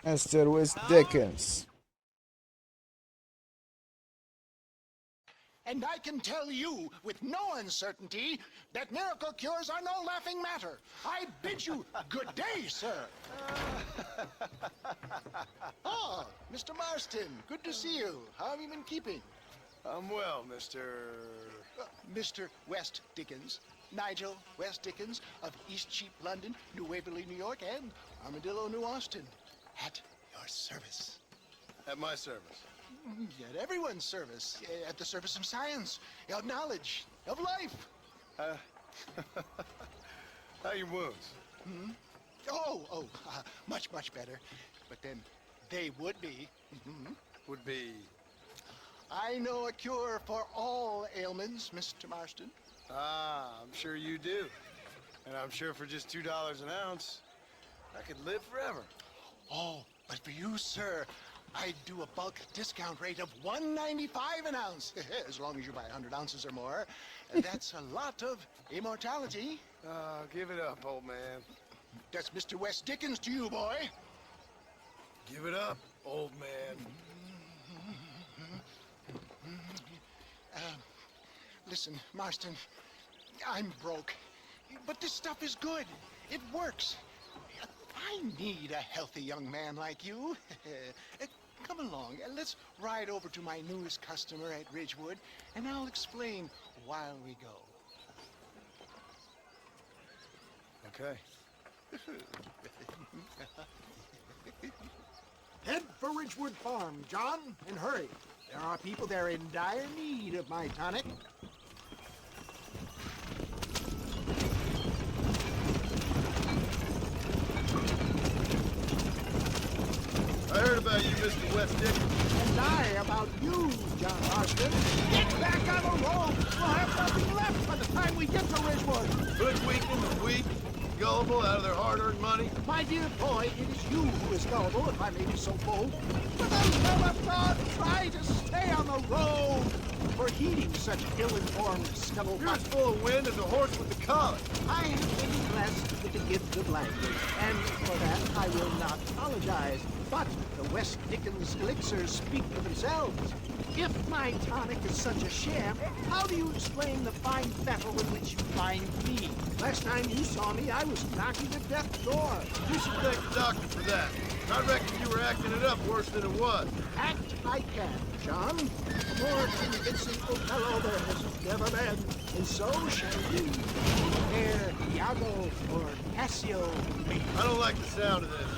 Mr. West Dickens. And I can tell you with no uncertainty that miracle cures are no laughing matter. I bid you good day, sir. Oh, Mr. Marston, good to see you. How have you been keeping? I'm well, Mr. Mr. West Dickens, Nigel West Dickens of Eastcheap, London, New Waverly, New York, and Armadillo, New Austin. At your service. At my service. At everyone's service. At the service of science, of knowledge, of life. How are your wounds? Much, much better. But then they would be. Would be... I know a cure for all ailments, Mr. Marston. Ah, I'm sure you do. And I'm sure for just $2 an ounce, I could live forever. Oh, but for you, sir, I'd do a bulk discount rate of $1.95 an ounce, as long as you buy 100 ounces or more. That's a lot of immortality. Give it up, old man. That's Mr. West Dickens to you, boy. Give it up, old man. Listen, Marston, I'm broke, but this stuff is good. It works. I need a healthy young man like you. Come along, let's ride over to my newest customer at Ridgewood, and I'll explain while we go. Okay. Head for Ridgewood Farm, John, and hurry. There are people there in dire need of my tonic. I heard about you, Mr. West Dickens. And I about you, John Marston. Get back on the road! We'll have nothing left by the time we get to Ridgewood. Hoodwinking the weak, gullible out of their hard-earned money. My dear boy, it is you who is gullible, if I may be so bold. For the love of God, try to stay on the road. For heeding such ill-informed scuttlebutt. You're as full of wind as a horse with the collar. I have been blessed with the gift of language, and for that I will not apologize. But the West Dickens elixirs speak for themselves. If my tonic is such a sham, how do you explain the fine fettle in which you find me? Last time you saw me, I was knocking at death's door. You should thank the doctor for that. I reckon you were acting it up worse than it was. Act I can, John. A more convincing Othello there has never been, and so shall you. Ere Iago or Cassio meet. I don't like the sound of this.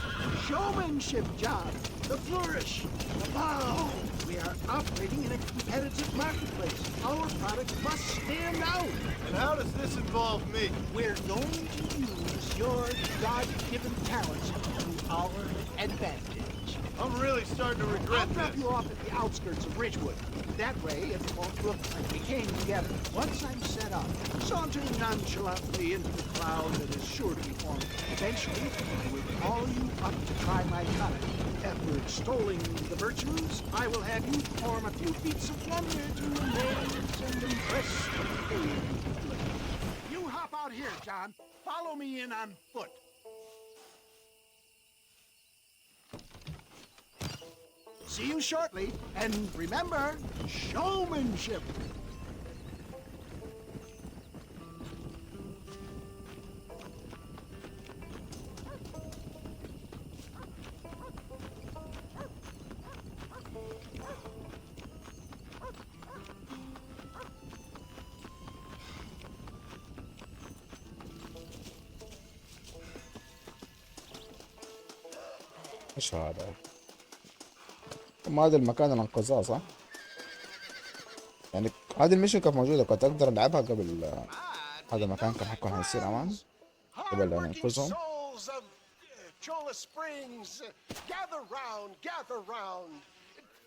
Showmanship, John. The flourish, the bow. We are operating in a competitive marketplace. Our product must stand out. And how does this involve me? We're going to use your God-given talents to our advantage. I'm really starting to I'll regret drop this. you off at the outskirts of Ridgewood. That way, it won't look like we came together. Once I'm set up, saunter nonchalantly into the crowd that is sure to be formed. Eventually, I will call you up to try my tonic. After extolling the virtues, I will have you perform a few feats of wonder to amaze and impress the field. You hop out here, John. Follow me in on foot. See you shortly, and remember, showmanship. ايش هذا؟ ما هذا المكان الانقاذ صح؟ يعني هذه الميشن كانت موجودة، كنت اقدر العبها قبل هذا المكان كان حيكون حيصير امان قبل ان ينقذهم. souls of Chola Springs, gather round, gather round.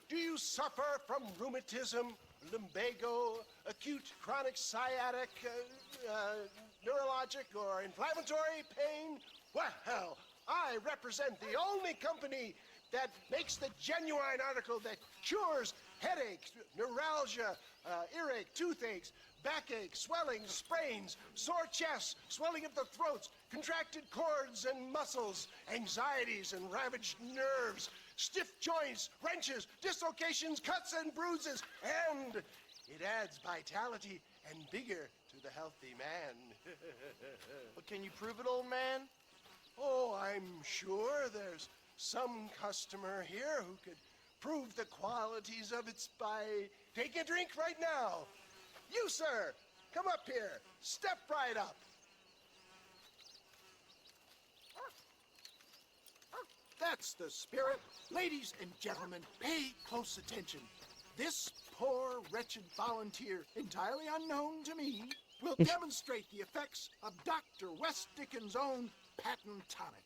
Do you suffer from rheumatism, lumbago, acute chronic sciatic, neurologic or inflammatory pain? Well, I represent the only company that makes the genuine article that cures headaches, neuralgia, earache, toothaches, backache, swelling, sprains, sore chests, swelling of the throats, contracted cords and muscles, anxieties and ravaged nerves, stiff joints, wrenches, dislocations, cuts and bruises, and it adds vitality and vigor to the healthy man. But can you prove it, old man? Oh, I'm sure there's some customer here who could prove the qualities of it by taking a drink right now. You, sir, come up here. Step right up. That's the spirit. Ladies and gentlemen, pay close attention. This poor, wretched volunteer, entirely unknown to me, will demonstrate the effects of Dr. West Dickens' own patent tonic.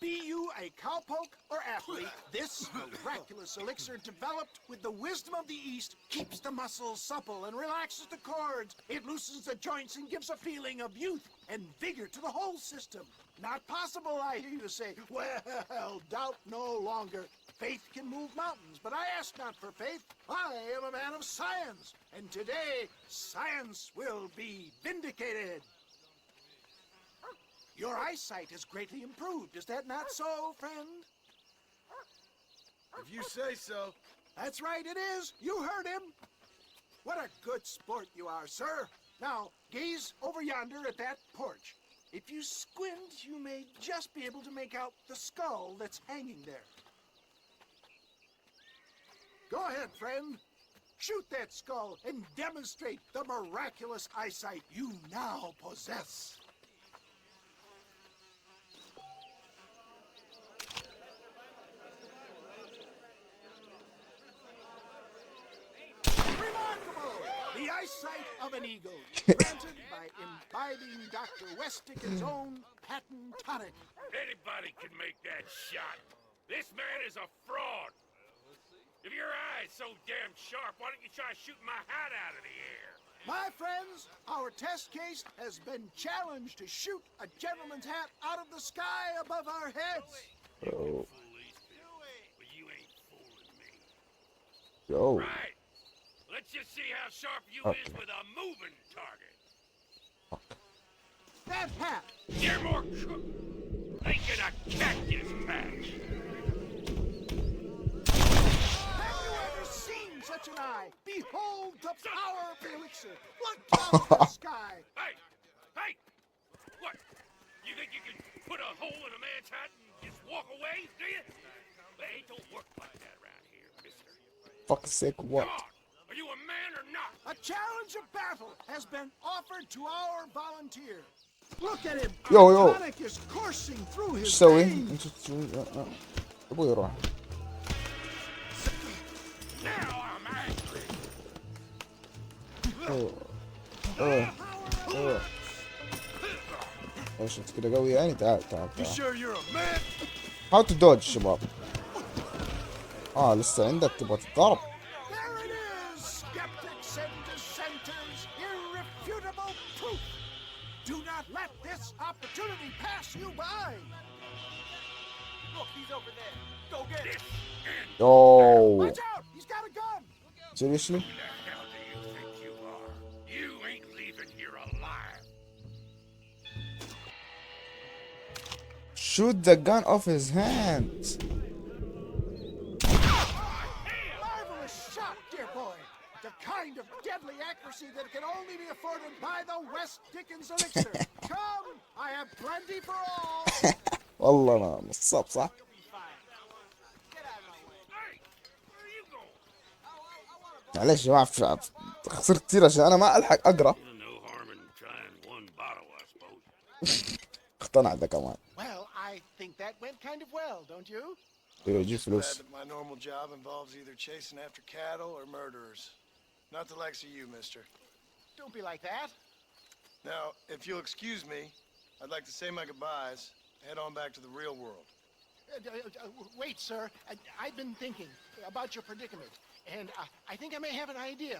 Be you a cowpoke or athlete, this miraculous elixir developed with the wisdom of the East keeps the muscles supple and relaxes the cords. It loosens the joints and gives a feeling of youth and vigor to the whole system. Not possible, I hear you say. Well, doubt no longer. Faith can move mountains, but I ask not for faith. I am a man of science, and today science will be vindicated. Your eyesight has greatly improved. Is that not so, friend? If you say so. That's right, it is. You heard him. What a good sport you are, sir. Now, gaze over yonder at that porch. If you squint, you may just be able to make out the skull that's hanging there. Go ahead, friend. Shoot that skull and demonstrate the miraculous eyesight you now possess. Remarkable! The eyesight of an eagle, granted by imbibing Dr. West Dickens' own patent tonic. Anybody can make that shot. This man is a fraud. If your eye's so damn sharp, why don't you try shooting my hat out of the air? My friends, our test case has been challenged to shoot a gentleman's hat out of the sky above our heads. Oh. Fool these people, but you ain't fooling me. Yo. Right. Let's just see how sharp you Okay. is with a moving target. That hat! You're more thinking a cactus patch. Have you ever seen such an eye? Behold the power of the elixir. Look down at the sky. Hey! Hey! What? You think you can put a hole in a man's hat and just walk away, do you? It don't work like that around here, mister. Fuck's sake, what? Come on! Are you a man or not? A challenge of battle has been offered to our volunteer. Look at him. Yo. Tonic is coursing through his ايش تسوي؟ veins. انت تسوي ابوي يروح. Now I'm angry. ايش انت كده قوي يعني؟ تعال تعال You تعال. sure you're a man? How to dodge شباب. لسه عندك تبغى تتضارب. There it is, skeptics and dissenters, irrefutable proof. Do not let this opportunity pass you by. Look, he's over there. Go get him. Oh. Watch out, he's got a gun. Seriously? Who the hell do you think you are? You ain't leaving here alive. Shoot the gun off his hand. Marvelous shot, dear boy. The kind of deadly accuracy that can only be afforded by the West Dickens elixir. Come, I have plenty for all. والله انا نصاب صح؟ Hey! Where are you going? معلش يا جماعة خسرت كتير عشان انا ما الحق اقرا. No harm in trying one bottle, I suppose. اقتنع ده كمان. Well, I think that went kind of well, don't you? يجيب Glad فلوس. that my normal job involves either chasing after cattle or murderers. Not the likes of you, mister. Don't be like that. Now, if you'll excuse me, I'd like to say my goodbyes, head on back to the real world. Wait, sir. I've been thinking about your predicament, and I think I may have an idea.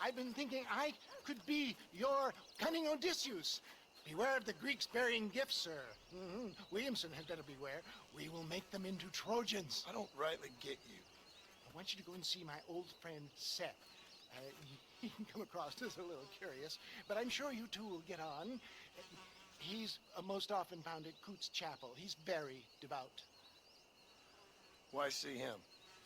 I've been thinking I could be your cunning Odysseus. Beware of the Greeks bearing gifts, sir. Williamson had better beware. We will make them into Trojans. I don't rightly get you. I want you to go and see my old friend Seth. He can come across as a little curious, but I'm sure you two will get on. He's most often found at Coots Chapel. He's very devout. Why see him?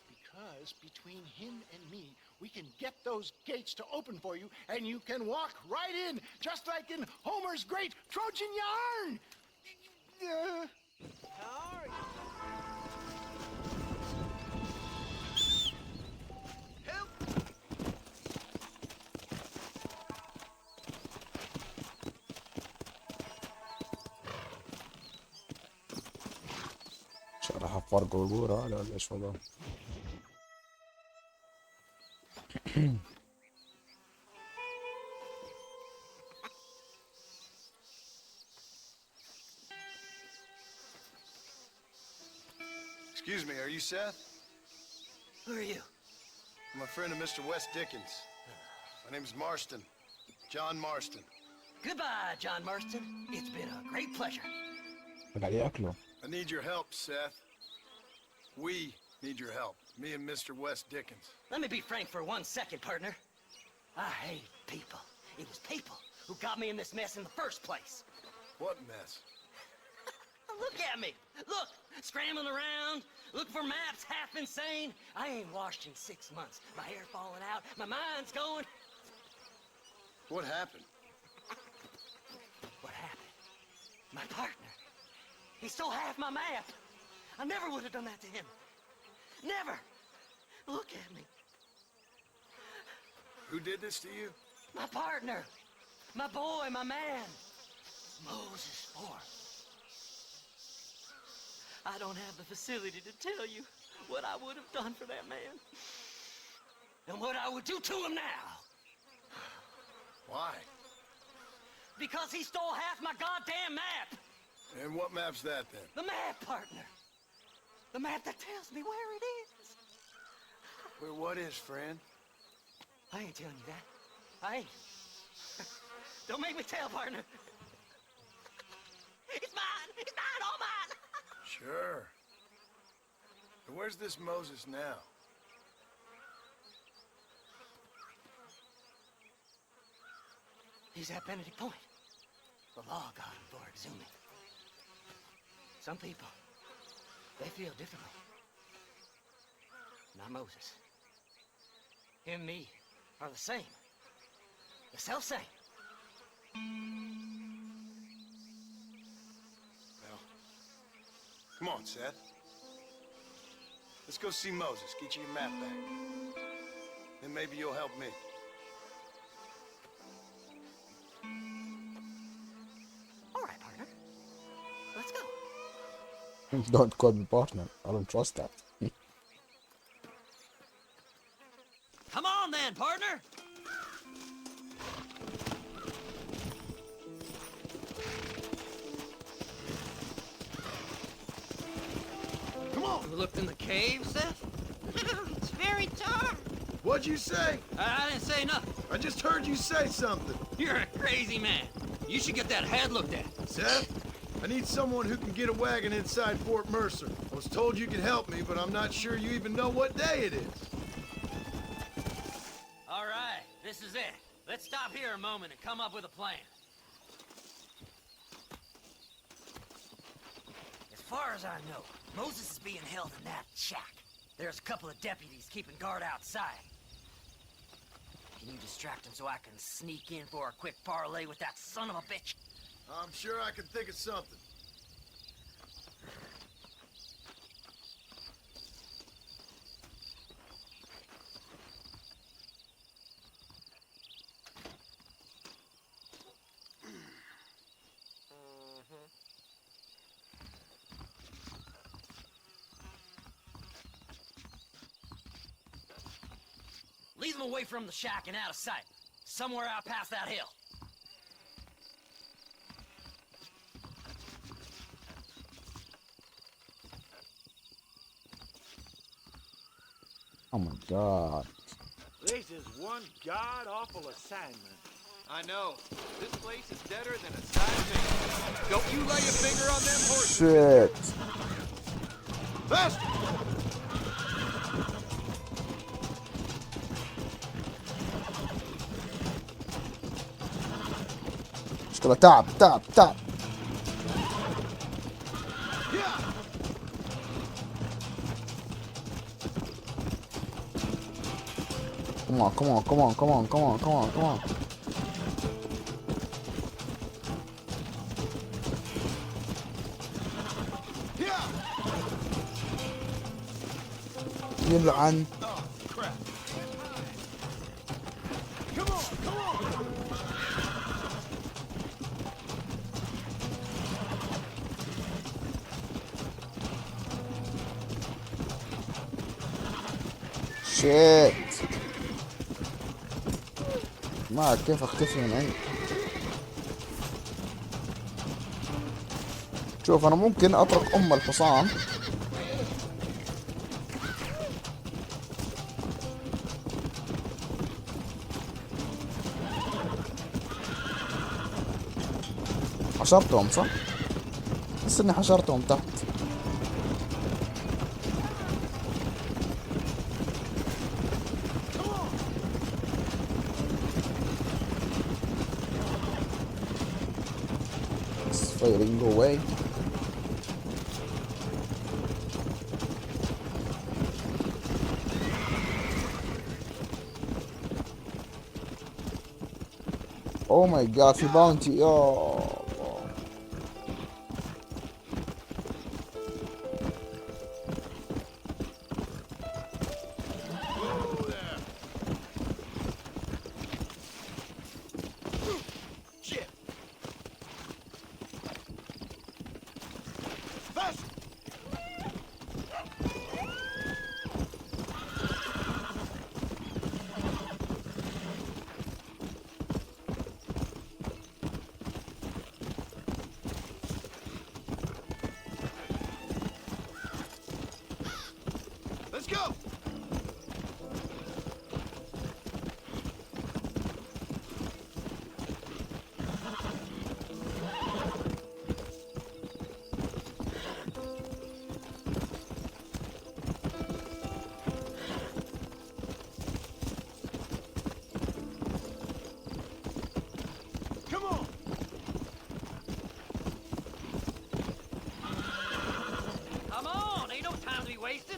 Because between him and me, we can get those gates to open for you, and you can walk right in, just like in Homer's great Trojan yarn! How are you? Help! شرح فرق وجوره ولا ايش والله. Excuse me, are you Seth? Who are you? I'm a friend of Mr. West Dickens. My name's Marston. John Marston. Goodbye, John Marston. It's been a great pleasure. قاعد ياكله. I need your help, Seth. We need your help. Me and Mr. West Dickens. Let me be frank for 1 second, partner. I hate people. It was people who got me in this mess in the first place. What mess? Look at me. Look, scrambling around, looking for maps, half insane. I ain't washed in 6 months. My hair falling out. My mind's going. What happened? What happened? My partner. He stole half my map. I never would have done that to him. Never. Look at me. Who did this to you? My partner. My boy, my man. Moses Ford. I don't have the facility to tell you what I would have done for that man. And what I would do to him now. Why? Because he stole half my goddamn map. And what map's that then? The map, partner. The map that tells me where it is. Where what is, friend? I ain't telling you that. I ain't. Don't make me tell, partner. It's mine! It's mine! All mine! Sure. And where's this Moses now? He's at Benedict Point. The law got him for exhuming. Some people, they feel differently. Not Moses. Him and me are the same. The self-same. Well, come on, Seth. Let's go see Moses, get you your map back. Then maybe you'll help me. All right, partner. Let's go. Don't call me partner. I don't trust that. Come on then, partner. Come on! You looked in the cave, Seth? It's very dark. What'd you say? I didn't say nothing. I just heard you say something. You're a crazy man. You should get that head looked at. Seth, I need someone who can get a wagon inside Fort Mercer. I was told you could help me, but I'm not sure you even know what day it is. All right, this is it. Let's stop here a moment and come up with a plan. As far as I know, Moses is being held in that shack. There's a couple of deputies keeping guard outside. Can you distract him so I can sneak in for a quick parlay with that son of a bitch? I'm sure I can think of something. Lead them away from the shack and out of sight. Somewhere out past that hill. Oh my god. This is one god-awful assignment. I know. This place is deader than a side finger. Don't you lay a finger on them horses. Shit. Faster! اشتغل تعب تعب تعب. Come on, come on, come on, come on, come on, come on, come on. يلعن. شيت. ما أعرف كيف اختفي من عندي. شوف انا ممكن اترك الحصان حشرتهم صح؟ بس اني حشرتهم تحت. It's fading away. Oh my god, في bounty. Oh. Let's go! Come on! Come on, ain't no time to be wasting.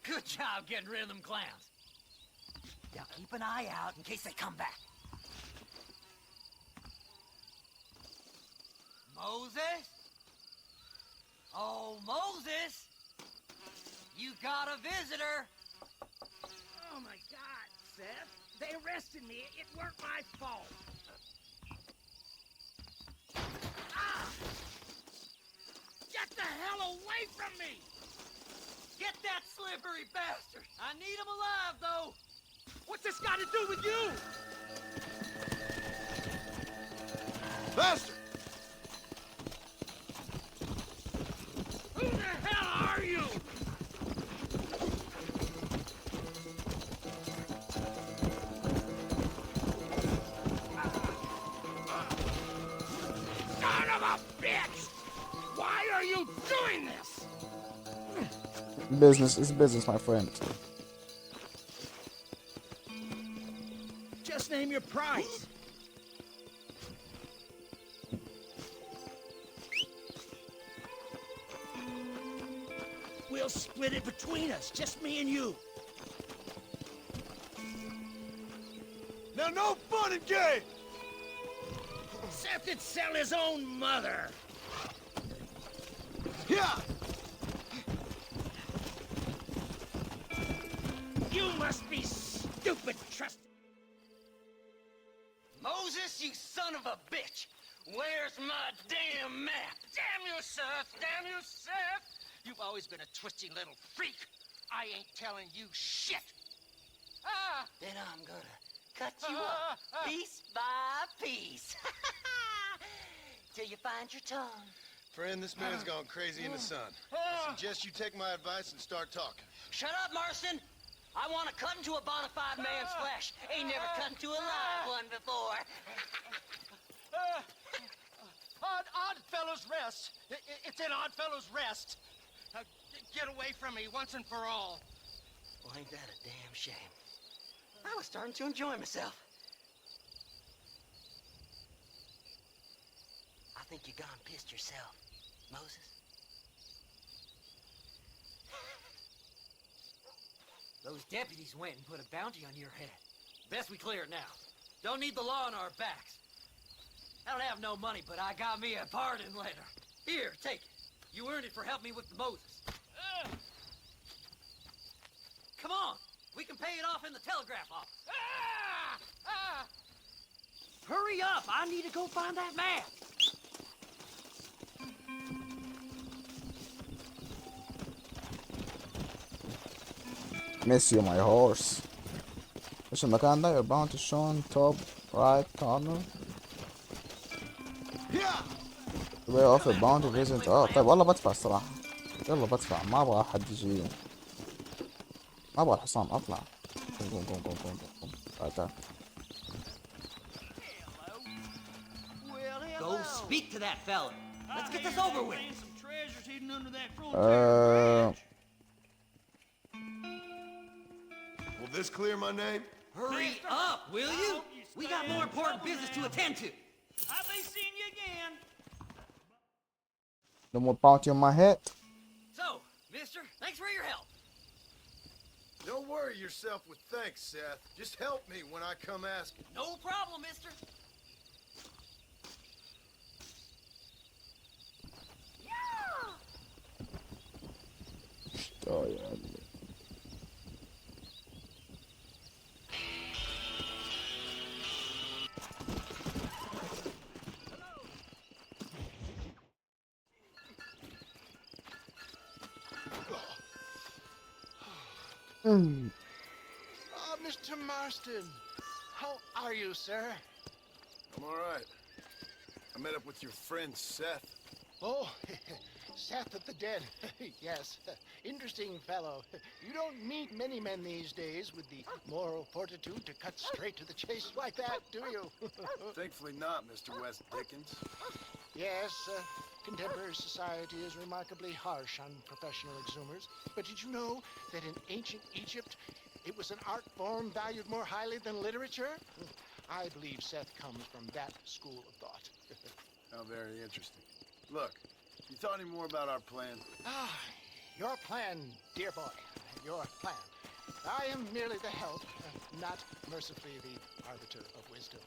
Good job getting rid of them clowns. Now keep an eye out in case they come back. Moses? Oh, Moses! You got a visitor! Oh my God, Seth. They arrested me. It weren't my fault. Ah! Get the hell away from me! Get that slippery bastard! I need him alive, though! What's this got to do with you? Faster! Who the hell are you? Son of a bitch! Why are you doing this? Business is business, my friend. Just name your price. We'll split it between us, just me and you. Now no fun and games! Seth could sell his own mother. Yeah! You must be stupid, trust. Moses, you son of a bitch! Where's my damn map? Damn you, Seth! Damn you, Seth! You've always been a twisty little freak. I ain't telling you shit. Ah! Then I'm gonna cut you up piece by piece. Till you find your tongue. Friend, this man's gone crazy in the sun. I suggest you take my advice and start talking. Shut up, Marston! I want to cut into a bona fide man's flesh. Ain't never cut into a live one before. Oddfellows Rest. It's in Oddfellows Rest. Get away from me once and for all. Well, ain't that a damn shame? I was starting to enjoy myself. I think you gone pissed yourself, Moses. Those deputies went and put a bounty on your head. Best we clear it now. Don't need the law on our backs. I don't have no money, but I got me a pardon letter. Here, take it. You earned it for helping me with the Moses. Come on, we can pay it off in the telegraph office. Hurry up, I need to go find that man. Miss you my horse. ايش المكان ده؟ Your bounty shown top right corner. way off the bounty visit. طيب والله بدفع الصراحة. يلا بدفع، ما ابغى احد يجي، ما ابغى الحصان. اطلع. قوم قوم قوم قوم قوم. تعال. Go speak to that fella. Let's get this over with. Will this clear my name? Hurry up, will you? We got more important business to attend to. I'll be seeing you again. No more bounty on my head. So, mister, thanks for your help. Don't worry yourself with thanks, Seth. Just help me when I come asking. No problem, mister. Oh yeah. Mr. Marston. How are you, sir? I'm all right. I met up with your friend, Seth. Oh, Seth of the Dead. Yes, interesting fellow. You don't meet many men these days with the moral fortitude to cut straight to the chase like that, do you? Thankfully not, Mr. West Dickens. Yes, contemporary society is remarkably harsh on professional exhumers. But did you know that in ancient Egypt, it was an art form valued more highly than literature? I believe Seth comes from that school of thought. How very interesting. Look, you thought any more about our plan? Your plan, dear boy, your plan. I am merely the help, not mercifully the arbiter of wisdom.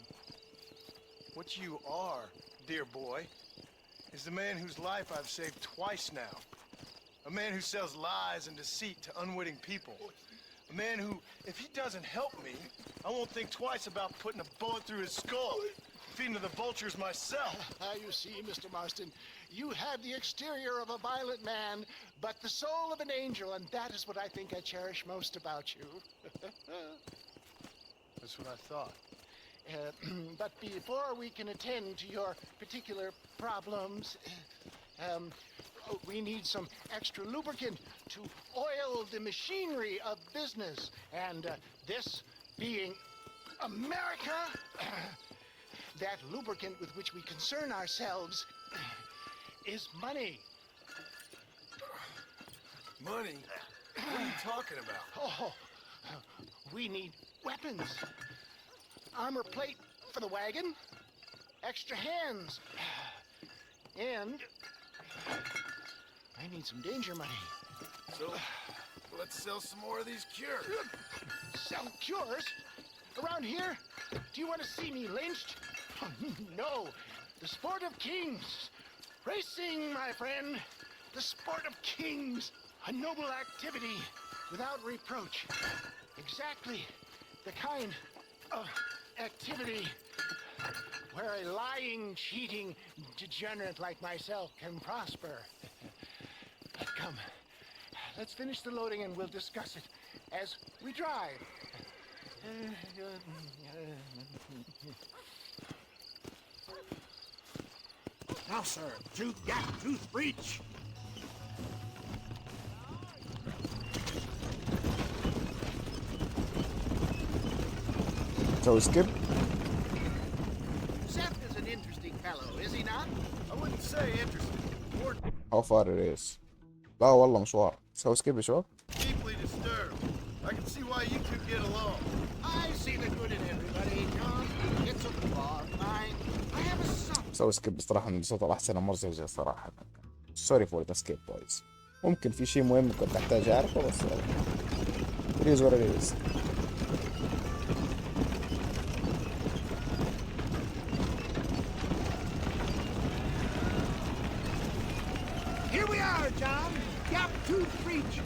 What you are, dear boy, is the man whose life I've saved twice now. A man who sells lies and deceit to unwitting people. A man who, if he doesn't help me, I won't think twice about putting a bullet through his skull, feeding to the vultures myself. You see, Mr. Marston, you have the exterior of a violent man, but the soul of an angel, and that is what I think I cherish most about you. That's what I thought. But before we can attend to your particular problems, we need some extra lubricant to oil the machinery of business. And this being America, that lubricant with which we concern ourselves is money. Money? What are you talking about? Oh, we need weapons. Armor plate for the wagon, extra hands, and I need some danger money. So, let's sell some more of these cures. Sell cures? Around here? Do you want to see me lynched? No. The sport of kings. Racing, my friend. The sport of kings. A noble activity without reproach. Exactly the kind of activity where a lying, cheating degenerate like myself can prosper. Come, let's finish the loading and we'll discuss it as we drive. Now, sir, tooth gap, tooth breach. سوي سكيب. Seth is an interesting fellow, is he not? I wouldn't say interesting. More هاو فار ريس. لا والله مشوار. سوي سكيب يا شباب. deeply disturbed. I can see why you two get along. I see the good in everybody, John. It's a flaw of mine. I have a son. سوي سكيب بصراحة من الصوت الأحسن مرزجة صراحة. سوري فور ذا سكيب بويز. ممكن في شيء مهم كنت أحتاج أعرفه بس ريز ورا ريز. Here we are, John. Gap Tooth Breach.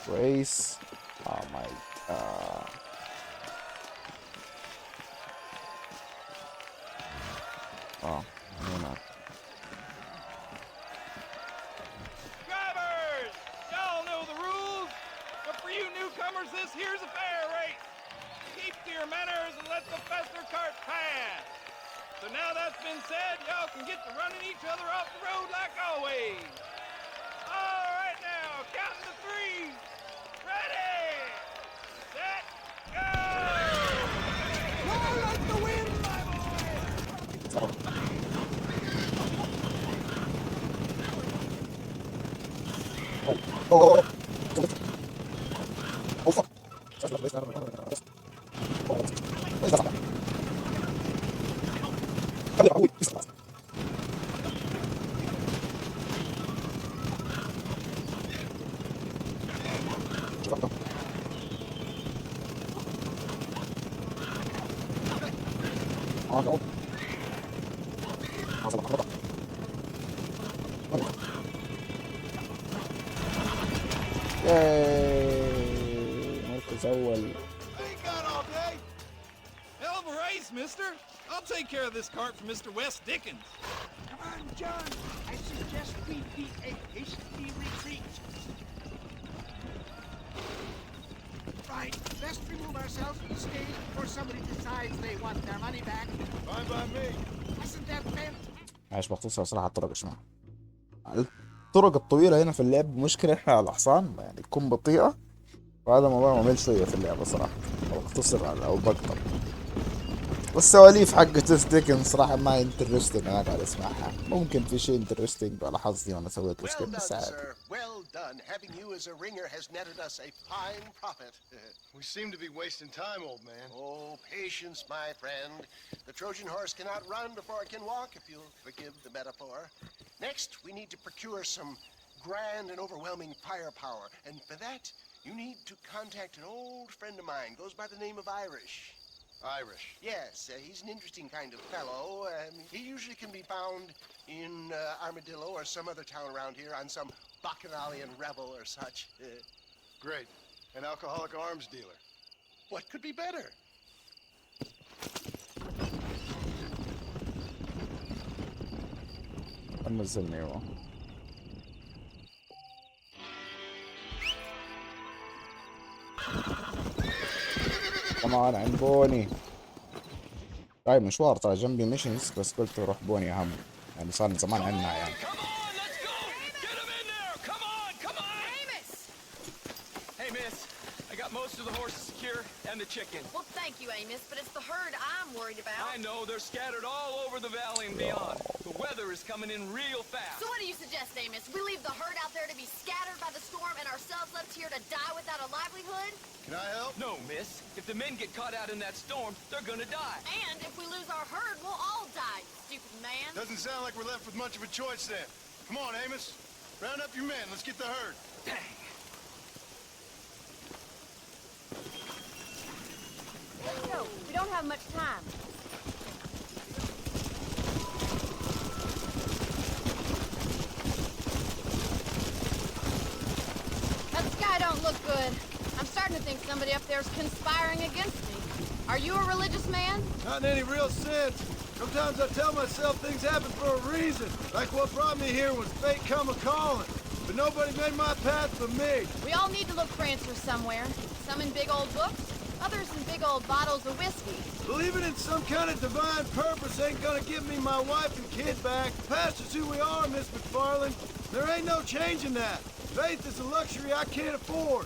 كويس. Oh my god. هنا. Drivers! Y'all know the rules, but for you newcomers, this here's a fair race. Keep to your manners and let the Fester cart pass. So now that's been said, y'all can get to running each other off the road like always. All right now, counting to three. Ready, set, go! Fly like the wind, my boy. ياي مركز أول. Ain't got all day. Hell of a race, mister. I'll take care of this cart for Mr. Wes Dickens. Come on, John. I suggest we beat a hasty retreat. Right. Best remove ourselves from the stage before somebody decides they want their money back. Fine by me. Isn't that fantastic? معلش بختصر صراحة الطرق يا جماعة. الطرق الطويلة هنا في اللعب مشكلة احنا على الحصان يعني تكون بطيئة، وهذا موضوع ممل شوية في اللعبة صراحة. بختصر أو بقطع. والسواليف حقت ستيكن صراحة ما انترستنج أنا قاعد أسمعها. ممكن في شيء انترستنج على حظي وأنا سويت Well سكيب done, بس عادي. sir. Well done. Having you as a ringer has netted us a fine profit. We seem to be wasting time, old man. Oh, patience, my friend. The Trojan horse cannot run before it can walk, if you'll forgive the metaphor. Next, we need to procure some grand and overwhelming firepower. And for that, you need to contact an old friend of mine. Goes by the name of Irish. Irish? Yes, he's an interesting kind of fellow. He usually can be found in Armadillo or some other town around here on some bacchanalian revel or such. Great. An alcoholic arms dealer. What could be better? نزلني هو. كمان عند بوني. طيب مشوار ترى جنبي ميشنز بس قلت اروح بوني اهم يعني صار من زمان عنا يعني. Come on, let's go! Get him in there! Come on, come on! Amos! Hey, miss. I got most of the horses secure and the chicken. Well, thank you, Amos, but it's the herd I'm worried about. I know they're scattered all over the valley and beyond. The weather is coming in real fast. So what do you suggest, Amos? We leave the herd out there to be scattered by the storm and ourselves left here to die without a livelihood? Can I help? No, miss. If the men get caught out in that storm, they're gonna die. And if we lose our herd, we'll all die, stupid man. Doesn't sound like we're left with much of a choice then. Come on, Amos. Round up your men. Let's get the herd. Dang. Let's go. We don't have much time. That sky don't look good. I'm starting to think somebody up there's conspiring against me. Are you a religious man? Not in any real sense. Sometimes I tell myself things happen for a reason. Like what brought me here was fate come a-calling. But nobody made my path but me. We all need to look for answers somewhere. Some in big old books, others in big old bottles of whiskey. Believing in some kind of divine purpose ain't gonna give me my wife and kid back. The past is who we are, Miss McFarland. There ain't no changing that. Faith is a luxury I can't afford.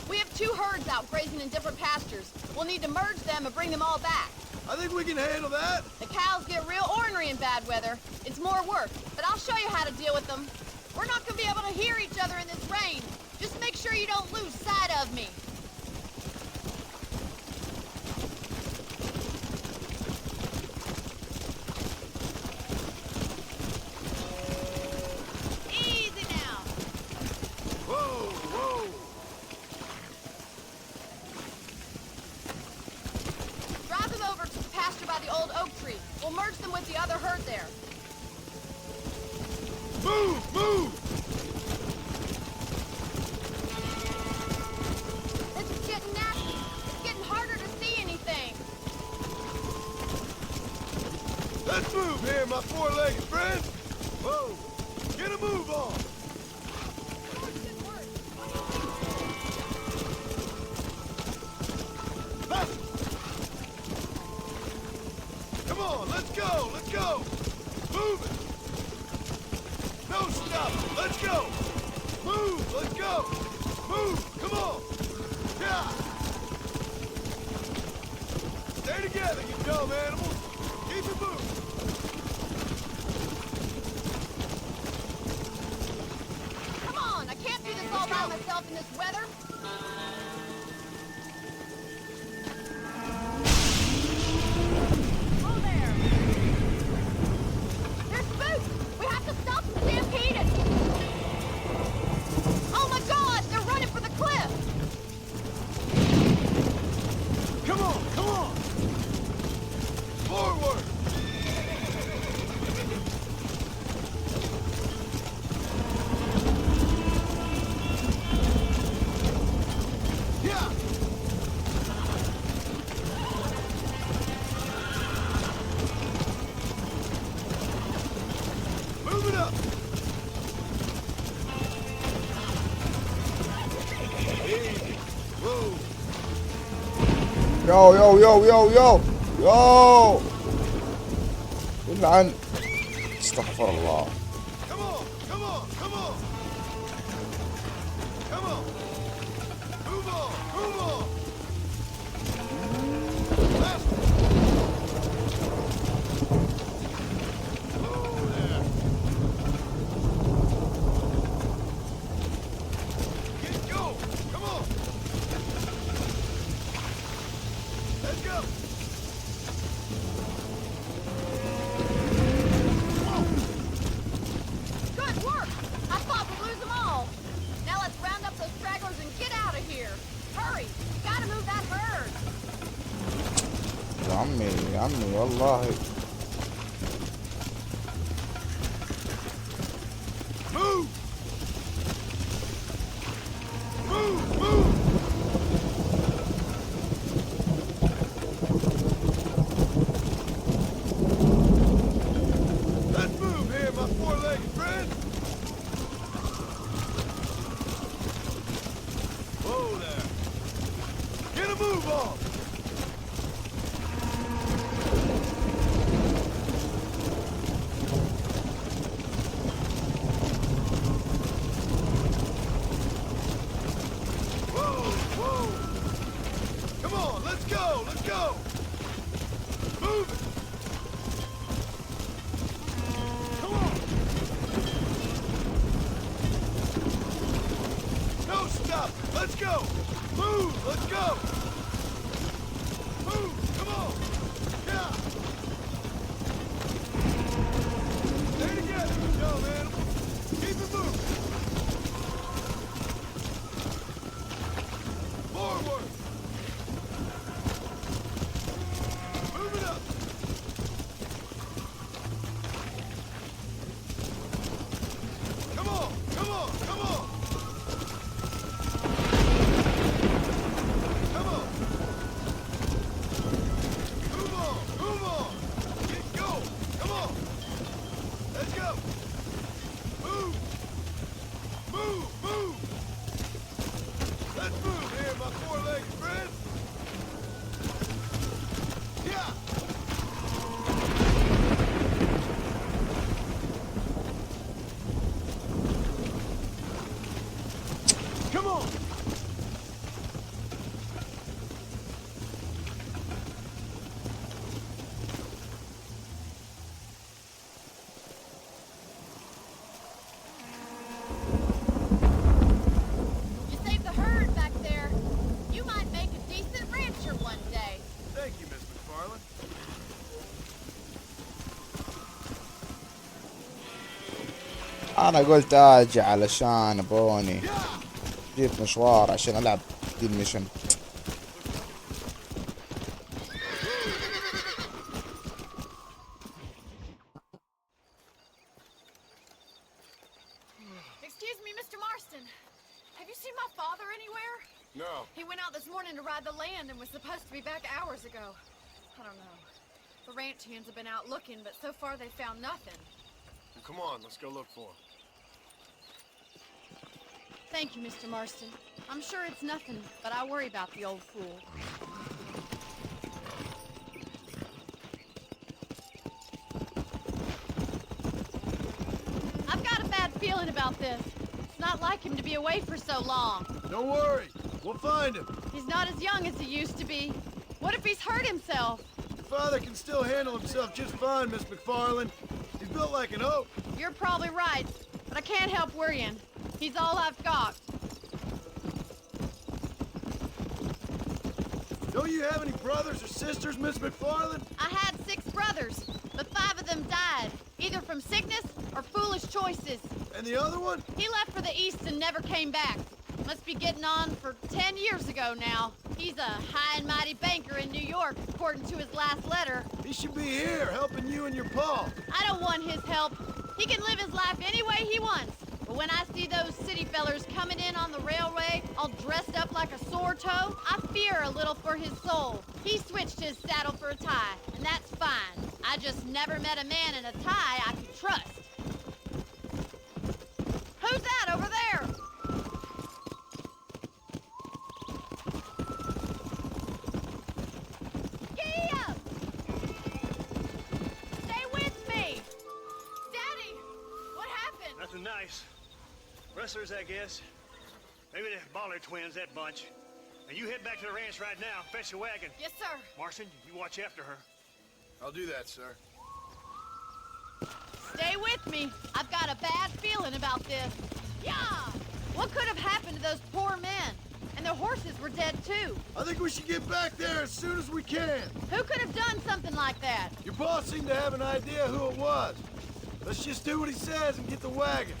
We have 2 herds out grazing in different pastures. We'll need to merge them and bring them all back. I think we can handle that. The cows get real ornery in bad weather. It's more work, but I'll show you how to deal with them. We're not gonna be able to hear each other in this rain. Just make sure you don't lose sight of me. Easy now. Whoa, whoa. Drive them over to the pasture by the old oak tree. We'll merge them with the other herd there. Move, move. This is getting nasty. It's getting harder to see anything. Let's move here, my four-legged friend. Whoa, get a move on. Faster. Come on, let's go, let's go. Move it. No stop, let's go. Move, let's go. Move, come on. Yeah. Stay together, you dumb animals. Keep it moving. Come on, I can't do this all by myself in this weather. Oh, there. They're spooked. We have to stop them stampeding. Oh my God, they're running for the cliff. Come on, come on. Forward. Yeah. Move it up. Easy. Whoa. Yo yo yo yo yo yo يلعن استغفر الله. Come on, come on, come on. Come on. Move on, move on. Faster. Oh, there. Get going. Come on. Let's go. Good work. I thought we'd lose them all. Now let's round up those stragglers and get out of here. Hurry. We gotta move that herd. يا عمي والله. Move. Move, move. Let's move here, my four-legged friend. Whoa there. Get a move on. Whoa, whoa. Come on, let's go, let's go. Move it. Come on. No stop. Let's go. Move. Let's go. Move. Come on. Yeah. Stay together, you dumb animal. Keep it moving. Forward. Move it up. Come on. Come on. Come on. Come on. McFarland? انا قلت اجي علشان بوني جيت مشوار عشان العب دي الميشن. Excuse me, Mr. Marston. Have you seen my father anywhere? No. He went out this morning to ride the land and was supposed to be back hours ago. I don't know. The ranch hands have been out looking, but so far they found nothing. Well, come on, let's go look for him. Thank you, Mr. Marston. I'm sure it's nothing, but I worry about the old fool. I've got a bad feeling about this. It's not like him to be away for so long. Don't worry, we'll find him. He's not as young as he used to be. What if he's hurt himself? Your father can still handle himself just fine, Miss McFarland. He's built like an oak. You're probably right, but I can't help worrying. He's all I've got. Don't you have any brothers or sisters, Miss McFarland? I had 6 brothers, but 5 of them died, either from sickness or foolish choices. And the other one? He left for the east and never came back. Must be getting on for 10 years ago now. He's a high and mighty banker in New York, according to his last letter. He should be here, helping you and your pa. I don't want his help. He can live his life any way he wants. But when I see those city fellers coming in on the railway, all dressed up like a sore toe, I fear a little for his soul. He switched his saddle for a tie, and that's fine. I just never met a man in a tie I could trust. Who's that over there? Giddy up! Stay with me! Daddy! What happened? Nothing nice. Rustlers, I guess. Maybe the Baller twins, that bunch. Now you head back to the ranch right now. Fetch the wagon. Yes, sir. Marston, you watch after her. I'll do that, sir. Stay with me. I've got a bad feeling about this. Yeah! What could have happened to those poor men? And their horses were dead, too. I think we should get back there as soon as we can. Who could have done something like that? Your boss seemed to have an idea who it was. Let's just do what he says and get the wagon.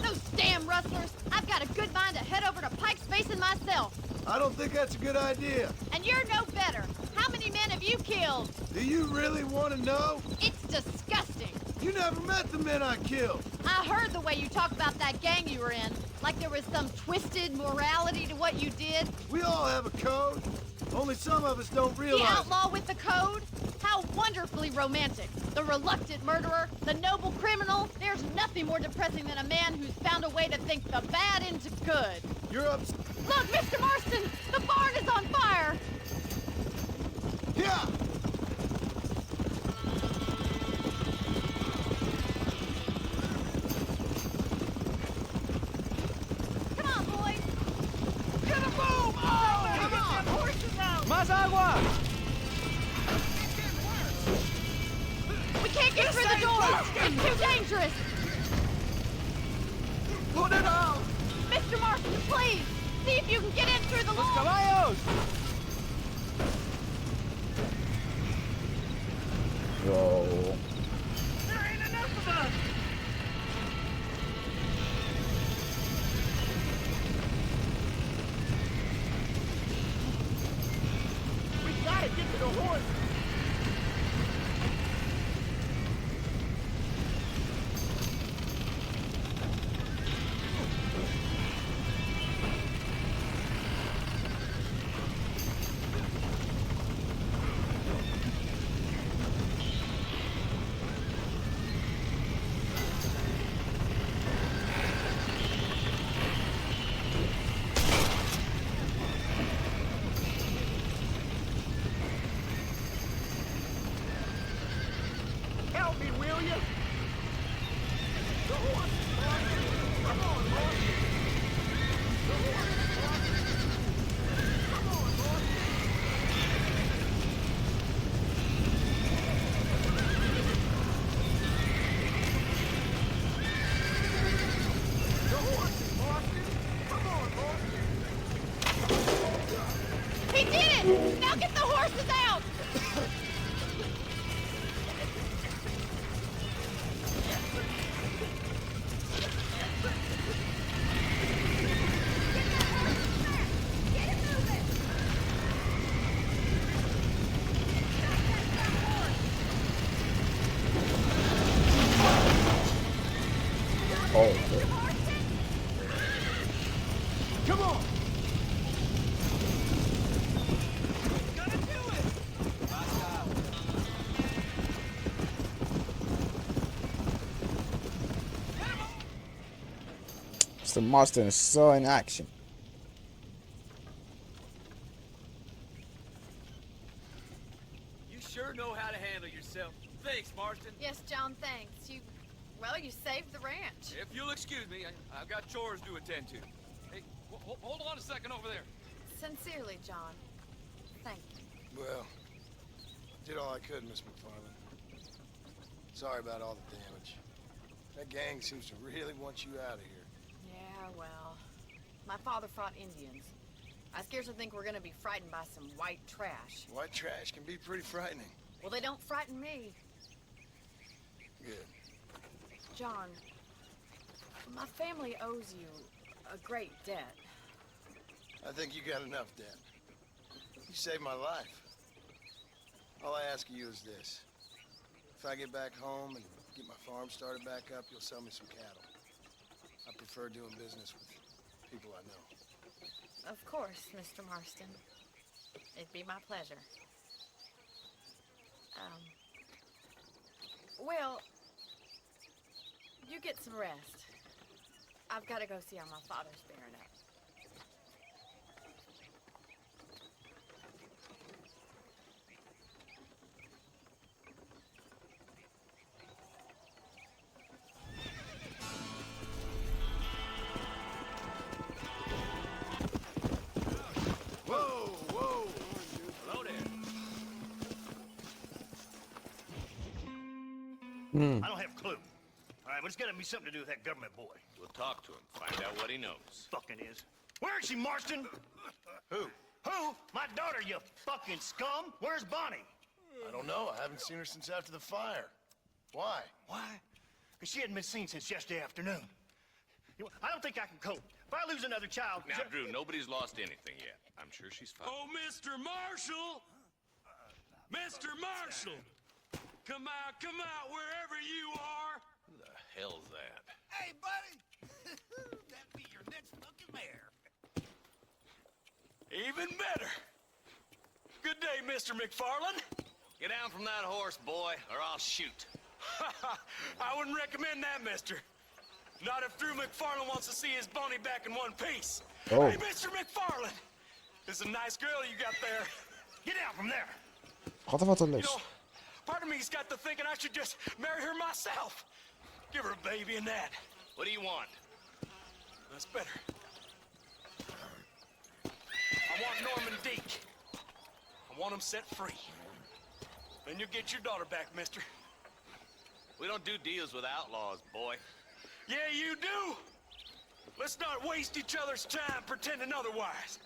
Those damn rustlers! I've got a good mind to head over to Pike's Basin myself. I don't think that's a good idea. And you're no better. How many men have you killed? Do you really want to know? It's disgusting. You never met the men I killed. I heard the way you talk about that gang you were in. Like there was some twisted morality to what you did. We all have a code. Only some of us don't The realize. outlaw with the code? How wonderfully romantic. The reluctant murderer, the noble criminal. There's nothing more depressing than a man who's found a way to think the bad into good. You're up. Look, Mr. Marston! The barn is on fire! Yeah. Come on, boys! Get a move! Oh! Come on! Horses out! Más agua! We can't get through the door! It's too dangerous! Put it out! Mr. Marston, please! See if you can get in through the ¡Los wall! caballos! Yo. There ain't enough of us! We gotta get to the horse! We did it! Now get the horses out! Oh, okay. Come on! Mr. Marston is so in action. You sure know how to handle yourself. Thanks, Marston. Yes, John, thanks. Well, you saved the ranch. If you'll excuse me, I've got chores to attend to. Hey, hold on a second over there. Sincerely, John. Thank you. Well, did all I could, Miss McFarland. Sorry about all the damage. That gang seems to really want you out of here. Yeah, well, my father fought Indians. I scarcely think we're gonna be frightened by some white trash. White trash can be pretty frightening. Well, they don't frighten me. Good. John, my family owes you a great debt. I think you got enough debt. You saved my life. All I ask of you is this. If I get back home and get my farm started back up, you'll sell me some cattle. I prefer doing business with people I know. Of course, Mr. Marston. It'd be my pleasure. Well, you get some rest. I've got to go see how my father's bearing up. I don't have a clue. All right, but it's got to be something to do with that government boy. We'll talk to him, find out what he knows. Fucking is. Where is she, Marston? Who? Who? My daughter, you fucking scum. Where's Bonnie? I don't know. I haven't seen her since after the fire. Why? Why? Because she hadn't been seen since yesterday afternoon. You know, I don't think I can cope. If I lose another child... Now, Drew, nobody's lost anything yet. I'm sure she's fine. Oh, Mr. Marshall! Mr. Marshall! Come out, wherever you are! Who the hell's that? Hey, buddy! That'd be your next fucking mare. Even better. Good day, Mr. McFarland. Get down from that horse, boy, or I'll shoot. I wouldn't recommend that, mister. Not if Drew McFarland wants to see his Bonnie back in one piece. Oh. Hey, Mr. McFarland! This is a nice girl you got there. Get out from there! Kafa You hatırlıyorsun. know, part of me's got to thinking I should just marry her myself. Give her a baby and that. What do you want? That's better. I want Norman Deek. I want him set free. Then you get your daughter back, mister. We don't do deals with outlaws, boy. Yeah, you do. Let's not waste each other's time pretending otherwise.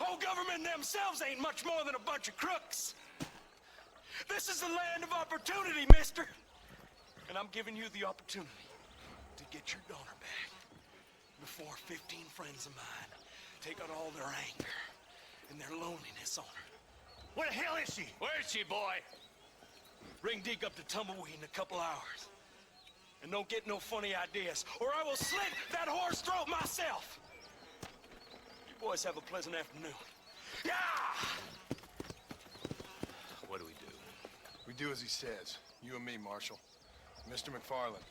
Old government themselves ain't much more than a bunch of crooks. This is the land of opportunity, mister. And I'm giving you the opportunity to get your daughter back before 15 friends of mine take out all their anger and their loneliness on her. Where the hell is she? Where is she, boy? Ring Deke up to Tumbleweed in a couple hours. And don't get no funny ideas, or I will slit that horse throat myself. You boys have a pleasant afternoon. Yeah! What do we do? We do as he says. You and me, Marshal. Mr. McFarland,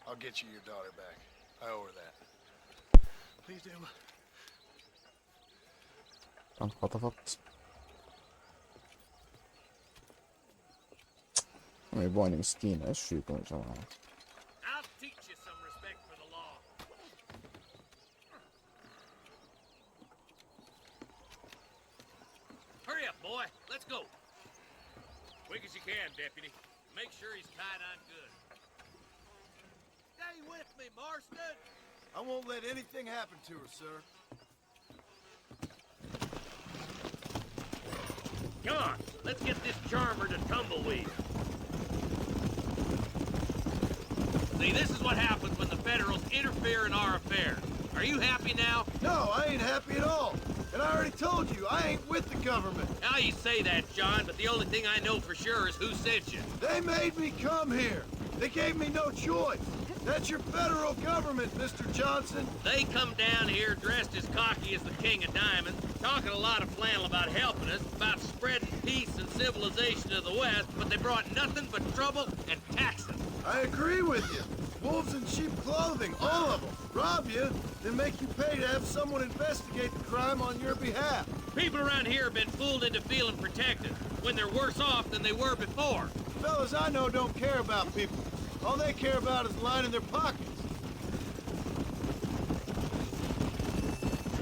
I'll get you your daughter back. I owe her that. Please do. Han fattar fått. De är bara مسكين ايش فيكم يا جماعة. I'll teach you some respect for the law. Hurry up, boy. Let's go. Quick as you can, deputy. Make sure he's tied on good. Stay with me, Marston. I won't let anything happen to her, sir. Come on, let's get this charmer to Tumbleweed. See, this is what happens when the Federals interfere in our affairs. Are you happy now? No, I ain't happy at all. And I already told you, I ain't with the government. Now you say that, John, but the only thing I know for sure is who sent you. They made me come here. They gave me no choice. That's your federal government, Mr. Johnson. They come down here dressed as cocky as the King of Diamonds, talking a lot of flannel about helping us, about spreading peace and civilization to the West, but they brought nothing but trouble and taxes. I agree with you. Wolves in sheep clothing, all of them. Rob you, then make you pay to have someone investigate the crime on your behalf. People around here have been fooled into feeling protected, when they're worse off than they were before. Fellas I know don't care about people. All they care about is lining their pockets.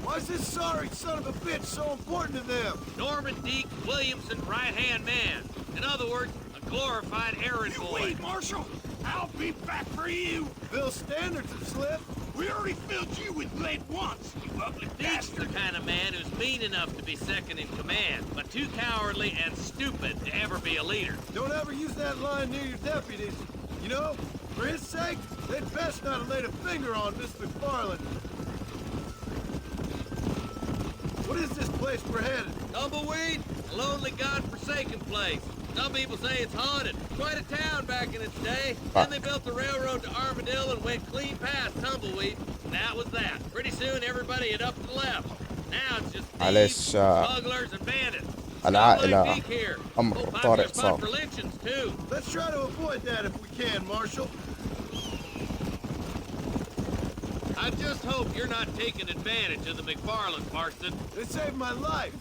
Why's this sorry son of a bitch so important to them? Norman Deke Williamson, right-hand man. In other words, a glorified errand boy. Wait, Marshal! I'll be back for you! Bill's standards have slipped. We already filled you with lead once, you ugly Deke's the bastard! kind of man who's mean enough to be second in command, but too cowardly and stupid to ever be a leader. Don't ever use that line near your deputies. You know, for his sake, they'd best not have laid a finger on Miss McFarland. What is this place we're headed? Tumbleweed? A lonely, godforsaken place. Some people say it's haunted. Quite a town back in its day. Then they built the railroad to Armadillo and went clean past Tumbleweed. And that was that. Pretty soon everybody had up to the left. Now it's just thieves, smugglers, and bandits. العائلة Like here. أمر Popular طارئ spot صار. for lynchings too. Let's try to avoid that if we can, Marshal. I just hope you're not taking advantage of the McFarlands, Marston. They saved my life.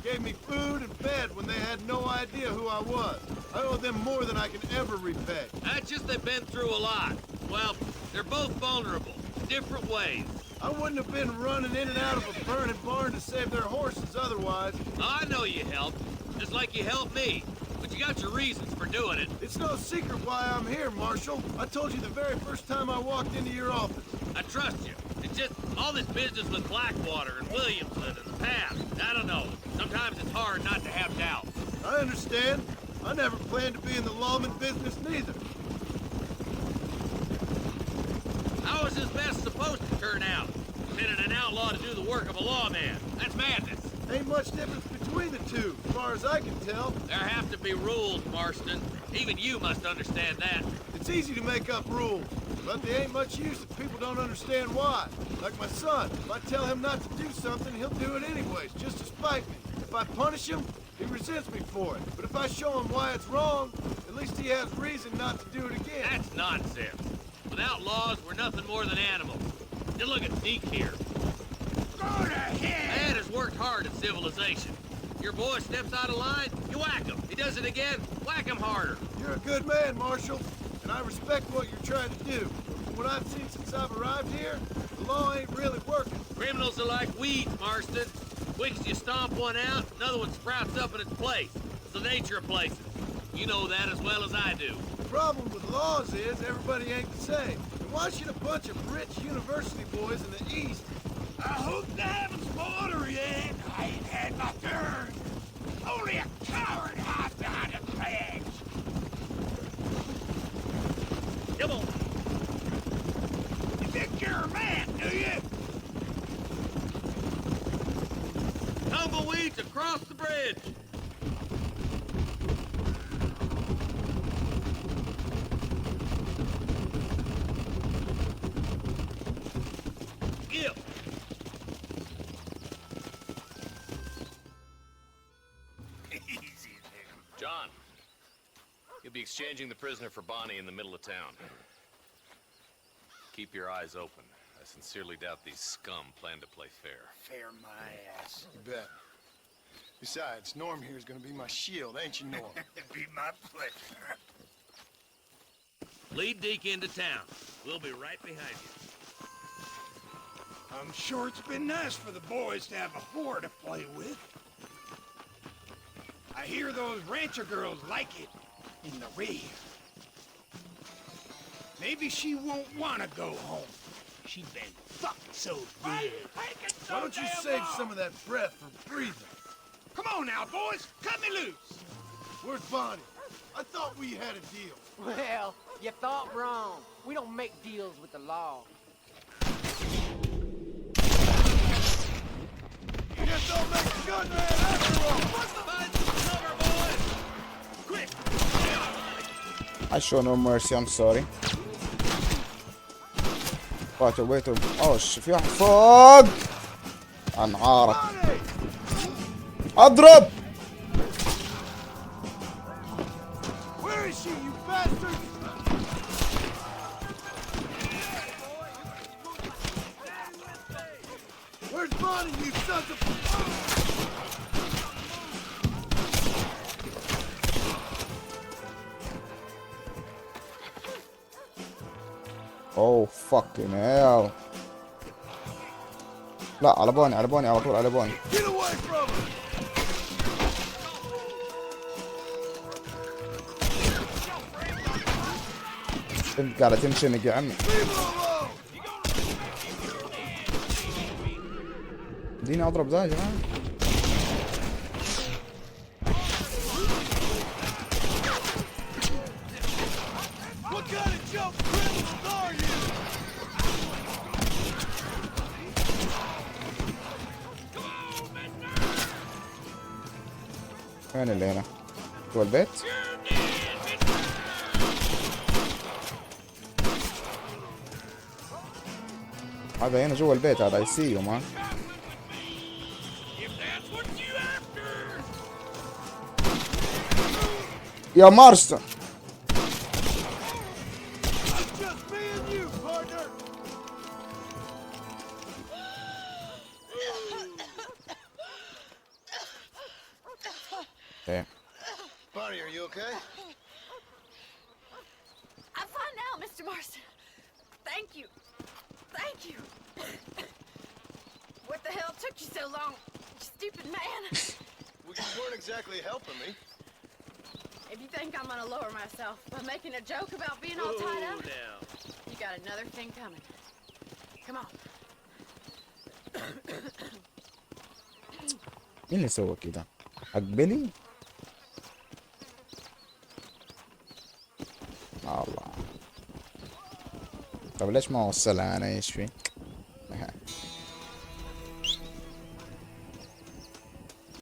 Gave me food and bed when they had no idea who I was. I owe them more than I can ever repay. That's just they've been through a lot. Well, they're both vulnerable, different ways. I wouldn't have been running in and out of a burning barn to save their horses otherwise. I know you helped, just like you helped me. But you got your reasons for doing it. It's no secret why I'm here, Marshal. I told you the very first time I walked into your office. I trust you. It's just all this business with Blackwater and Williamson and the past. I don't know. Sometimes it's hard not to have doubt. I understand. I never planned to be in the lawman business neither. How was this mess supposed to turn out? Sending an outlaw to do the work of a lawman. That's madness. Ain't much difference between the two, as far as I can tell. There have to be rules, Marston. Even you must understand that. It's easy to make up rules, but they ain't much use if people don't understand why. Like my son, if I tell him not to do something, he'll do it anyways, just to spite me. If I punish him, he resents me for it. But if I show him why it's wrong, at least he has reason not to do it again. That's nonsense. Without laws, we're nothing more than animals. Just look at Deke here. Go to hell! Man has worked hard at civilization. Your boy steps out of line, you whack him. He does it again, whack him harder. You're a good man, Marshal, and I respect what you're trying to do. From what I've seen since I've arrived here, the law ain't really working. Criminals are like weeds, Marston. Quick you stomp one out, another one sprouts up in its place. It's the nature of places. You know that as well as I do. The problem with laws is everybody ain't the same. And why should a bunch of rich university boys in the East... I hope they haven't spoiled her yet. I ain't had my turn. Only a coward hides behind a badge. Come on. You think you're a man, do you? Tumbleweeds across the bridge. Skip. Easy there. John, you'll be exchanging the prisoner for Bonnie in the middle of town. Keep your eyes open. I sincerely doubt these scum plan to play fair. Fair my ass. You bet. Besides, Norm here is gonna be my shield, ain't you, Norm? It'd be my pleasure. Lead Deke into town. We'll be right behind you. I'm sure it's been nice for the boys to have a whore to play with. I hear those rancher girls like it in the rear. Maybe she won't want to go home. She been fucked so good. Why don't you save some of that breath for breathing? Come on now, boys. Cut me loose. Where's Bonnie? I thought we had a deal. Well, you thought wrong. We don't make deals with the law. Guess I'll make a good man after all. Find some cover, boys! Quick! I show no mercy, I'm sorry. ويتو اوش في واحد فوق. انعارك. اضرب. Where is she, you bastard? Where's Bonnie, you sons of... اوه fucking hell. لا على بوني على بوني على طول على بوني. Get away from her! انت قاعدة تنشنق يا عمي. اديني اضرب ذا يا جماعة. What kind of jump criminals are you? وين اللي هنا؟ جوا البيت؟ هذا هنا جوا البيت هذا I see you man. يا مارستون. Just me and you, partner. Damn. Bonnie, are you okay? I'm fine now, Mr. Marston. Thank you. Thank you. What the hell took you so long, you stupid man? Well, you weren't exactly helping me. If you think I'm gonna lower myself by making a joke about being all tied up, Now. you got another thing coming. Come on. مين اللي سوى كده؟ أقبلي؟ الله. طب ليش ما وصلها أنا إيش في؟